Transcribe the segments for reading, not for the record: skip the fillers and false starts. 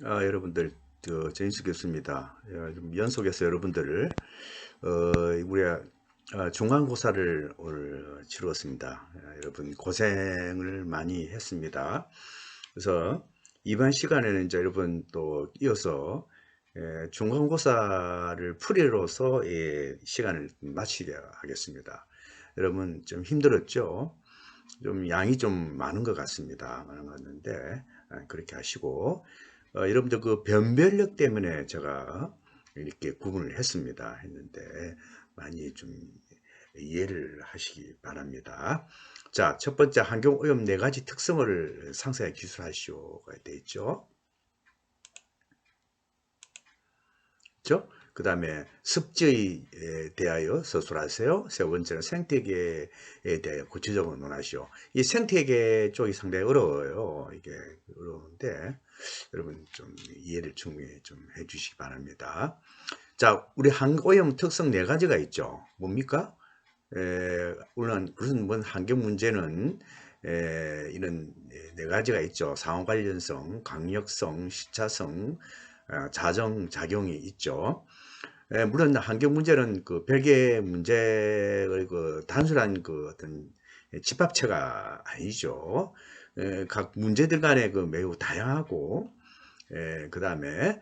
여러분들, 전인수 교수입니다. 좀 연속해서 여러분들을, 우리가 중간고사를 오늘 치루었습니다. 여러분 고생을 많이 했습니다. 그래서 이번 시간에는 이제 여러분 또 이어서 중간고사를 풀이로서 시간을 마치게 하겠습니다. 여러분 좀 힘들었죠? 좀 양이 좀 많은 것 같습니다. 많은 것 같는데 그렇게 하시고 여러분들 그 변별력 때문에 제가 이렇게 구분을 했는데 많이 좀 이해를 하시기 바랍니다. 자, 첫 번째 환경 오염 네 가지 특성을 상세하게 기술하시오가 되어 있죠. 그렇죠? 그 다음에 습지에 대하여 서술하세요. 세 번째는 생태계에 대하여 구체적으로 논하시오. 이 생태계 쪽이 상당히 어려워요. 이게 어려운데 여러분 좀 이해를 충분히 좀 해주시기 바랍니다. 자, 우리 환경오염 특성 네 가지가 있죠. 뭡니까? 물론 무슨 환경 문제는 이런 네 가지가 있죠. 상호 관련성, 강력성, 시차성, 자정작용이 있죠. 물론 환경 문제는 그 별개의 문제의 그 단순한 그 어떤 집합체가 아니죠. 각 문제들 간에 그 매우 다양하고 그 다음에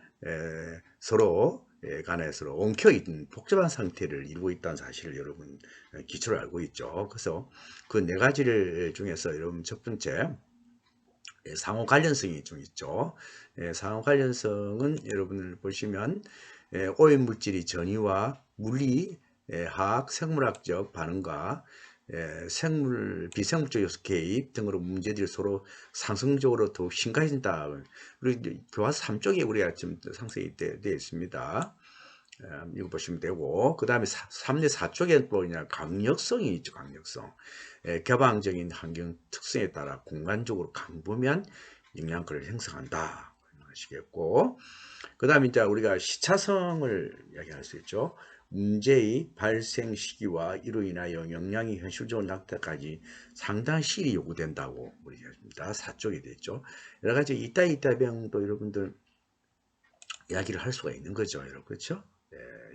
서로 간에 서로 엉켜있는 복잡한 상태를 이루고 있다는 사실을 여러분 기초로 알고 있죠. 그래서 그 네 가지를 중에서 여러분 첫 번째 상호 관련성이 좀 있죠. 상호 관련성은 여러분들 보시면 오염 물질이 전이와 물리, 화학, 생물학적 반응과 생물, 비생물적 요소 개입 등으로 문제들이 서로 상승적으로 더욱 심각해진다. 그리고 교과서 3쪽에 우리가 지금 상세히 되어 있습니다. 이거 보시면 되고, 그 다음에 3대 4쪽에 또 그냥 강력성이 있죠. 강력성. 개방적인 환경 특성에 따라 공간적으로 강보면 영향권을 형성한다. 아시겠고, 그 다음에 이제 우리가 시차성을 이야기할 수 있죠. 문제의 발생 시기와 이로 인하여 영향이 현실적으로 나타까지 상당한 시일이 요구된다고 우리 얘기합니다. 4쪽이 됐죠. 여러 가지 이따병도 여러분들 이야기를 할 수가 있는 거죠. 여러분, 그렇죠?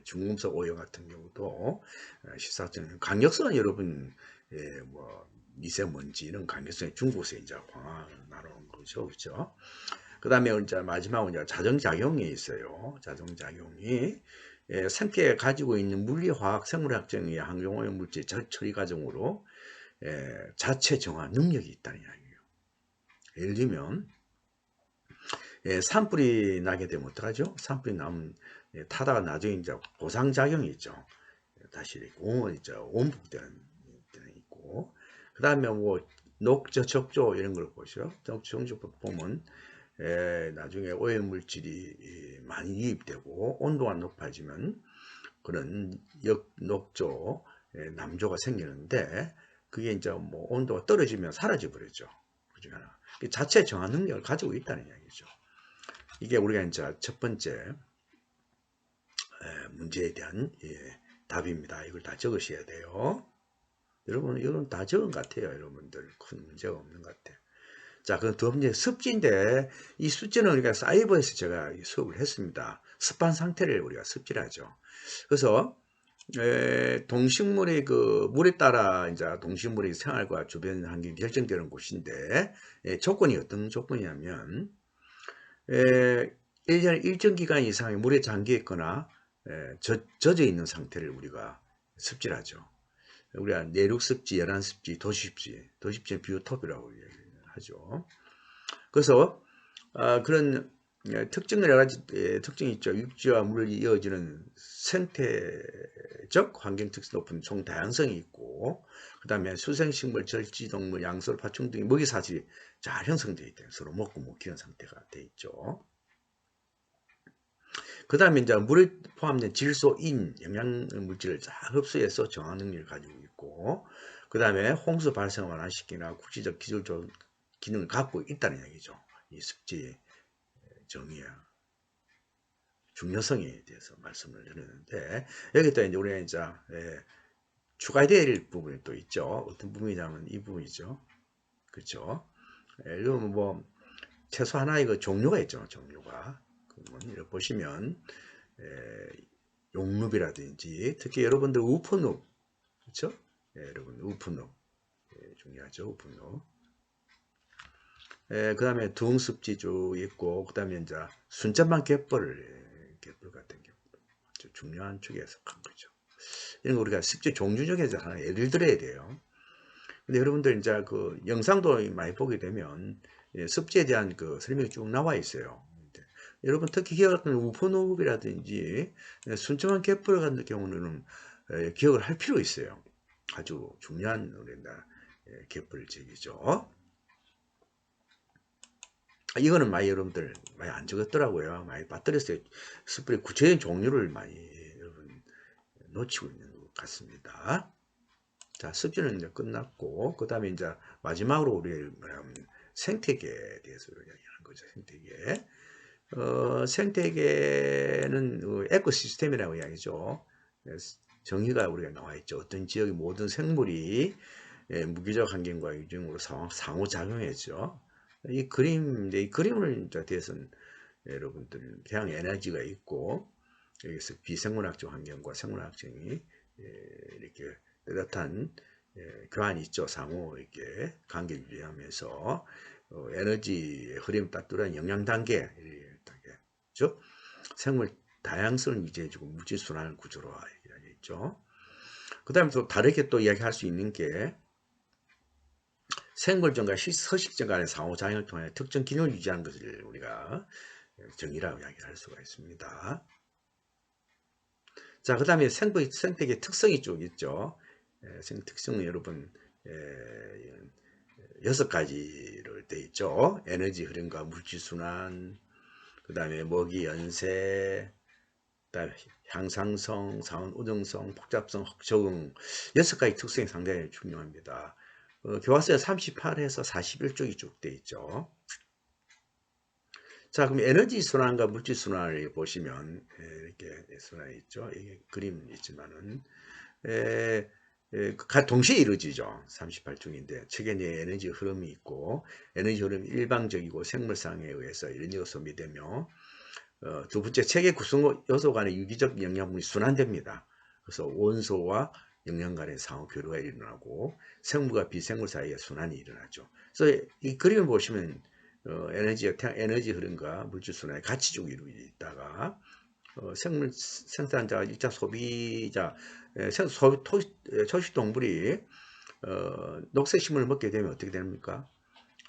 중금속 오염 같은 경우도 시사적 강력성은 여러분 뭐 미세먼지 이런 강력성이 중국에서 이제 광학을 나눠온 거죠. 그렇죠? 그 다음에 이제 마지막으로 이제 자정작용이 있어요. 자정작용이 생태에 가지고 있는 물리화학 생물학적인 환경오염 물질 처리 과정으로 자체 정화 능력이 있다는 이야기예요. 예를 들면 산불이 나게 되면 어떡하죠? 산불이 나면 타다가 나중에 이제 보상작용이 있죠. 다시 온원 있죠. 원복되는 때는 있고, 그 다음에 뭐 녹조, 적조 이런 걸 보죠. 적조 보면 나중에 오염물질이 많이 유입되고 온도가 높아지면 그런 역녹조, 남조가 생기는데 그게 이제 뭐 온도가 떨어지면 사라져 버렸죠. 그중 하나. 자체 정화 능력을 가지고 있다는 이야기죠. 이게 우리가 이제 첫 번째 문제에 대한 답입니다. 이걸 다 적으셔야 돼요. 여러분 이건 다 적은 것 같아요. 여러분들 큰 문제가 없는 것 같아요. 자, 그럼 두 번째 습지인데 이 습지는 우리가 사이버에서 제가 수업을 했습니다. 습한 상태를 우리가 습지를 하죠. 그래서 동식물의 그 물에 따라 이제 동식물의 생활과 주변 환경이 결정되는 곳인데 조건이 어떤 조건이냐면 에, 1년에 일정 기간 이상의 물에 잠겨 있거나 젖어 있는 상태를 우리가 습지하죠. 우리가 내륙습지, 연안습지, 도시습지, 도시습지는 비오톱이라고 하죠. 그래서 그런 특정 여러 가지 특징이 있죠. 육지와 물이 이어지는 생태적 환경 특성 높은 총 다양성이 있고, 그 다음에 수생식물, 절지동물, 양서로 파충 등의 먹이 사슬이 잘 형성되어 있대요. 서로 먹고 못 키우는 상태가 되어 있죠. 그 다음에 이제 물에 포함된 질소, 인, 영양물질을 잘 흡수해서 정화 능력을 가지고 있고, 그 다음에 홍수 발생을 완화시키나 국지적 기술 기능을 갖고 있다는 얘기죠. 이 습지 정의야. 중요성에 대해서 말씀을 드렸는데, 여기다 이제 우리가 이제 추가해야 될 부분이 또 있죠. 어떤 부분이냐면 이 부분이죠. 그렇죠? 이건 뭐 채소 하나의 그 종류가 있죠. 종류가. 그러면 이렇게 보시면 용룹이라든지 특히 여러분들 우프눕 그렇죠? 여러분 우프눕 중요하죠. 우프눕. 그 다음에 둥습지 쭉 있고 그 다음에 이제 순자만 갯벌 같은 경우 중요한 축에 속한 거죠. 이런 거 우리가 습지 종류 중에서 하나 예를 들어야 돼요. 근데 여러분들 이제 그 영상도 많이 보게 되면 습지에 대한 그 설명이 쭉 나와 있어요. 여러분 특히 기억하는 우포노흡이라든지 순천만 갯벌 같은 경우는 기억을 할 필요 있어요. 아주 중요한 우리나라 갯벌지이죠. 이거는 많이 여러분들 많이 안 적었더라고요. 많이 빠뜨렸어요. 습불의 구체적인 종류를 많이 여러분 놓치고 있는 것 같습니다. 자, 습지는 이제 끝났고, 그 다음에 이제 마지막으로 우리 생태계에 대해서 이야기하는 거죠. 생태계. 생태계는 에코시스템이라고 이야기죠. 정의가 우리가 나와 있죠. 어떤 지역의 모든 생물이 무기적 환경과 유증으로 상호작용했죠. 이 그림을 대해서는 여러분들 태양 에너지가 있고 여기서 비생물학적 환경과 생물학적이 이렇게 뚜렷한 교환이 있죠. 상호 이렇게 관계를 유지하면서 에너지 흐름 따뜻한 영양 단계 즉 생물 다양성을 유지해주고 물질 순환 구조로 이야기했죠. 그 다음에 또 다르게 또 이야기할 수 있는 게 생물종과 서식종 간의 상호작용을 통해 특정 기능을 유지하는 것을 우리가 정의라고 이야기할 수가 있습니다. 자, 그 다음에 생태계 특성이 쭉 있죠. 특성은 여러분 6가지로 되어 있죠. 에너지 흐름과 물질 순환, 그 다음에 먹이 연세, 그다음에 향상성, 상온 우등성, 복잡성, 적응 6가지 특성이 상당히 중요합니다. 교과서에 38에서 41쪽이 쭉 되어 있죠. 자, 그럼 에너지 순환과 물질 순환을 보시면 이렇게 순환이 있죠. 이게 그림 있지만은 동시에 이루어지죠. 38중인데 체계내에 에너지 흐름이 있고 에너지 흐름이 일방적이고 생물상에 의해서 에너지가 소비되며 두 번째 체계 구성 요소 간의 유기적 영양분이 순환됩니다. 그래서 원소와 영양 간의 상호 교류가 일어나고 생물과 비생물 사이에 순환이 일어나죠. 그래서 이 그림을 보시면 에너지 흐름과 물질 순환이 같이 쭉 이루어져 있다가 생물 생산자가 1차 소비자 초식 동물이 녹색식물을 먹게 되면 어떻게 됩니까?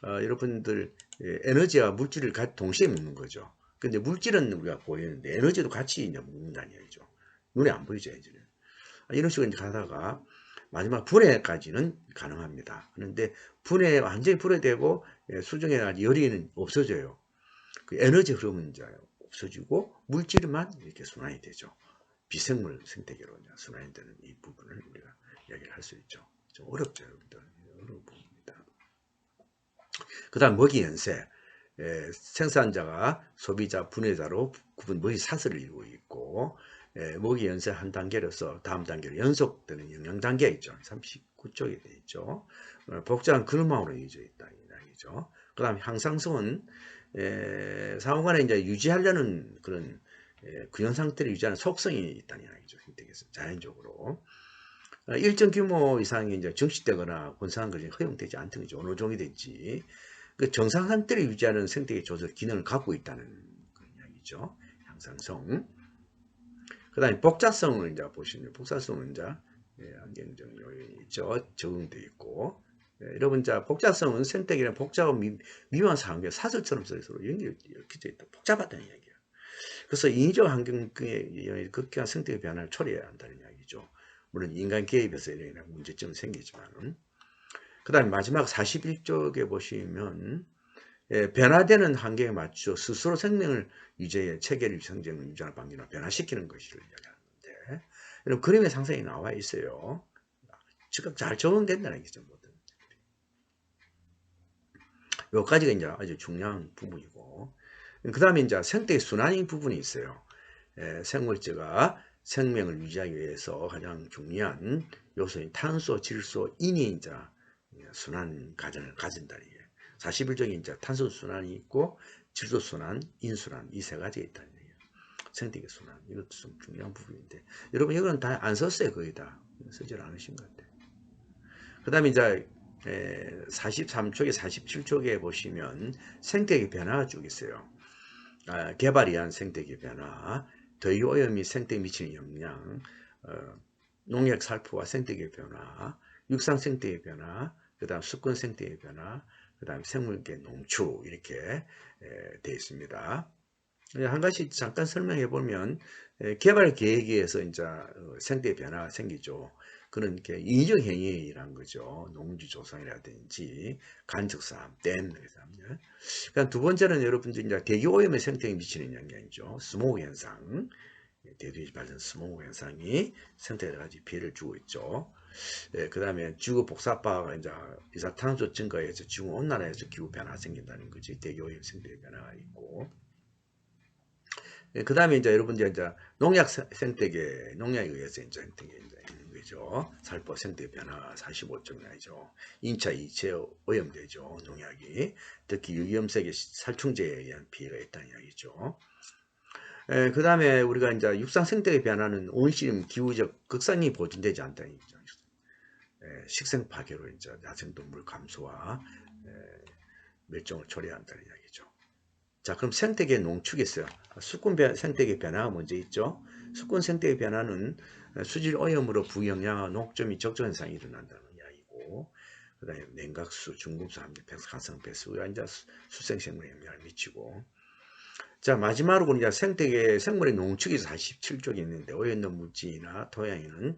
여러분들 에너지와 물질을 동시에 먹는 거죠. 근데 물질은 우리가 보이는데 에너지도 같이 이제 먹는다는 얘기죠. 눈에 안 보이죠, 이제는. 이런 식으로 이제 가다가 마지막 분해까지는 가능합니다. 그런데 완전히 분해되고 수정에 열이는 없어져요. 그 에너지 흐름은 이제 없어지고 물질만 이렇게 순환이 되죠. 비생물 생태계로 이제 순환이 되는 이 부분을 우리가 이야기를 할 수 있죠. 좀 어렵죠, 여러분들. 어려운 부분입니다. 그 다음 먹이 연세. 생산자가 소비자, 분해자로 구분 먹이 사슬을 이루고 있고 먹이 연세 한 단계로서 다음 단계로 연속되는 영양 단계가 있죠. 39쪽에 되어 있죠. 복잡한 근음망으로 이어져 있다 이 이야기죠. 그 다음 향상성은 상호간에 이제 유지하려는 그런 균형 상태를 유지하는 속성이 있다는 이야기죠. 생태계에서 자연적으로 일정 규모 이상이 이제 정식되거나 분산한 것이 허용되지 않던 거죠. 어느 종이 됐지. 그 정상 상태를 유지하는 생태계 조절 기능을 갖고 있다는 그런 이야기죠. 향상성. 그 다음에 복잡성을 이제 보시면 복잡성은 이제 안경적 요인이 있죠. 적응되어 있고. 여러분, 자, 복잡성은 생태계는 복잡한 미묘한 상황에 사슬처럼 서로 연결되어 있다. 복잡하다는 이야기예요. 그래서 인위적 환경의 극한 생태계 변화를 초래해야 한다는 이야기죠. 물론 인간 개입에서 이런 문제점은 생기지만. 그 다음에 마지막 41쪽에 보시면 변화되는 환경에 맞춰 스스로 생명을 유지해 체계를 성장을 유지하는 방향으로 변화시키는 것을 이야기하는데 이런 그림의 상상이 나와 있어요. 즉각 잘 적응된다는 얘기죠. 여기까지가 이제 아주 중요한 부분이고 그 다음에 이제 생태계 순환인 부분이 있어요. 생물체가 생명을 유지하기 위해서 가장 중요한 요소인 탄소, 질소, 인이 이제 순환 과정을 가진다는 얘기예요. 41종이 이제 탄소순환이 있고 질소순환, 인순환 이 세 가지가 있다는 얘기예요. 생태계 순환 이것도 좀 중요한 부분인데 여러분 이거는 다 안 썼어요. 거의 다 쓰질 않으신 것 같아요. 그 다음에 이제 43쪽에 47쪽에 보시면 생태계 변화가 쭉 있어요. 개발이 한 생태계 변화, 더위오염이 생태계에 미치는 영향, 농약 살포와 생태계 변화, 육상 생태계 변화, 그 다음 수권 생태계 변화, 그 다음 생물계 농축 이렇게 되어 있습니다. 한 가지 잠깐 설명해 보면 개발 계획에 의해서 이제 생태 변화가 생기죠. 그런 게 인적 행위란 거죠. 농지 조성이라든지 간척사업, 댐, 그러니까 두 번째는 여러분들 이제 대기 오염의 생태계에 미치는 영향이죠. 스모그 현상, 대두에 발생 스모그 현상이 생태에 여러 가지 피해를 주고 있죠. 그 다음에 지구 복사파가 이제 이산탄소 증가해서 지구 온난화에서 기후 변화가 생긴다는 거지. 대기 오염 생태 변화가 있고. 그 다음에 이제 여러분들 이제 농약 생태계, 농약에 의해서 이제 생태계 있는 거죠. 살포 생태 변화 45.이죠. 인차 이체 오염되죠. 농약이. 특히 유기염색의 살충제에 의한 피해가 있다는 이야기죠. 그 다음에 우리가 이제 육상 생태계 변화는 온실임 기후적 극상이 보존되지 않다는 얘기죠. 식생 파괴로 이제 야생동물 감소와 멸종을 초래한다는 이야기죠. 자, 그럼 생태계 농축이 있어요. 수권 생태계 변화가 먼저 있죠. 수권 생태계 변화는 수질 오염으로 부영양화 녹점이 적정 현상이 일어난다는 이야기고, 그 다음에 냉각수, 중금수 함유, 가성 배수가 이제 수생생물에 영향을 미치고, 자, 마지막으로 이제 생태계 생물의 농축이 47쪽에 있는데 오염된 물질이나 토양에는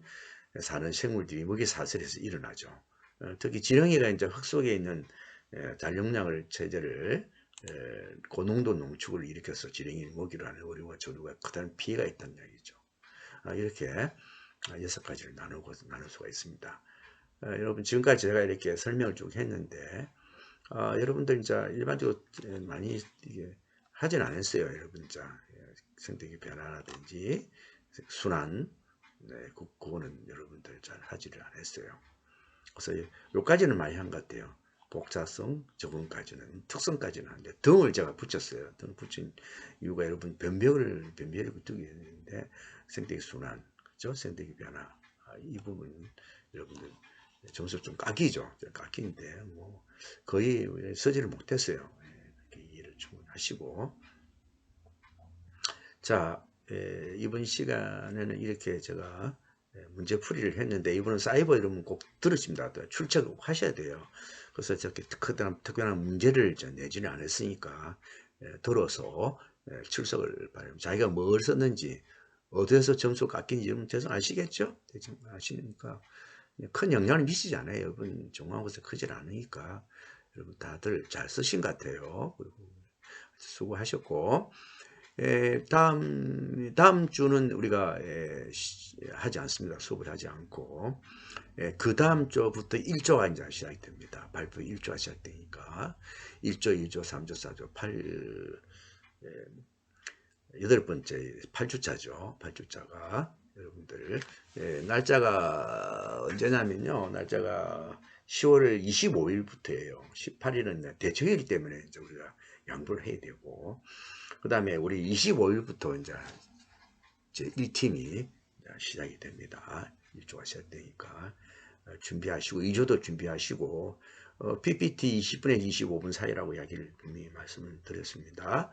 사는 생물들이 먹이 사슬에서 일어나죠. 특히 지렁이가 이제 흙 속에 있는 잔용량을 체제를 고농도 농축을 일으켜서 지렁이 먹이를 하는 어류와 조류가 크다는 피해가 있다는 이야기죠. 이렇게 6가지를 나눌 수가 있습니다. 여러분 지금까지 제가 이렇게 설명을 쭉 했는데 여러분들 이제 일반적으로 많이 이게 하진 않았어요. 여러분 자 생태계 변화라든지 순환 그거는 여러분들 잘 하지를 않았어요. 그래서 요까지는 많이 한 것 같아요. 복사성, 적응까지는, 특성까지는 하는데 등을 제가 붙였어요. 등 붙인 이유가 여러분 변별을 두게 했는데 생태계 순환, 그죠? 생태계 변화 이 부분 여러분들 점수 좀 깎이죠. 깎이는데 뭐 거의 쓰지를 못했어요. 이렇게 이해를 충분하시고 자 이번 시간에는 이렇게 제가 문제풀이를 했는데 이번은 사이버 이러면 꼭 들으십니다. 출첵 꼭 하셔야 돼요. 그래서 저렇게 특별한 문제를 내지는 않았으니까 들어서 출석을 바랍니다. 자기가 뭘 썼는지 어디에서 점수 깎인지 대충 아시겠죠? 대충 아시니까 큰 영향을 미치지 않아요. 여러분 중간고사 크질 않으니까 여러분 다들 잘 쓰신 것 같아요. 그리고 수고하셨고 다음 주는 우리가 하지 않습니다. 수업을 하지 않고 그 다음 주부터 1조가 이제 시작이 됩니다. 발표 1조가 시작되니까 1조, 2조, 3조, 4조, 8번째 8주차죠. 8주차가 여러분들 날짜가 언제냐면요. 날짜가 10월 25일부터예요. 18일은 대청이기 때문에 이제 우리가 양보를 해야 되고 그 다음에 우리 25일부터 이제 제 1팀이 시작이 됩니다. 1조가 시작되니까 준비하시고 2조도 준비하시고 PPT 20분에서 25분 사이라고 이야기를 분명히 말씀을 드렸습니다.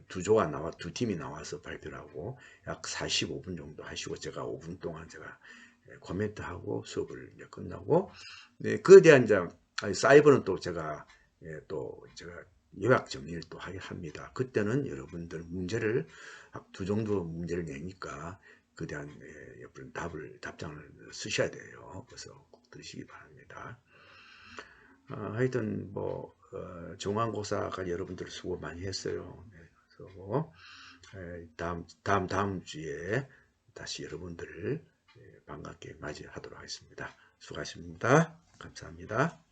두 조가 두 팀이 나와서 발표를 하고 약 45분 정도 하시고 제가 5분 동안 제가 코멘트하고 수업을 이제 끝나고 그에 대한 이제 사이버는 또 제가 요약 정리를 또 합니다. 그때는 여러분들 문제를 두 정도 문제를 내니까 그에 대한 답장을 쓰셔야 돼요. 그래서 꼭 들으시기 바랍니다. 하여튼 뭐 중간고사까지 여러분들 수고 많이 했어요. 그래서 다음 주에 다시 여러분들을 반갑게 맞이하도록 하겠습니다. 수고하십니다. 감사합니다.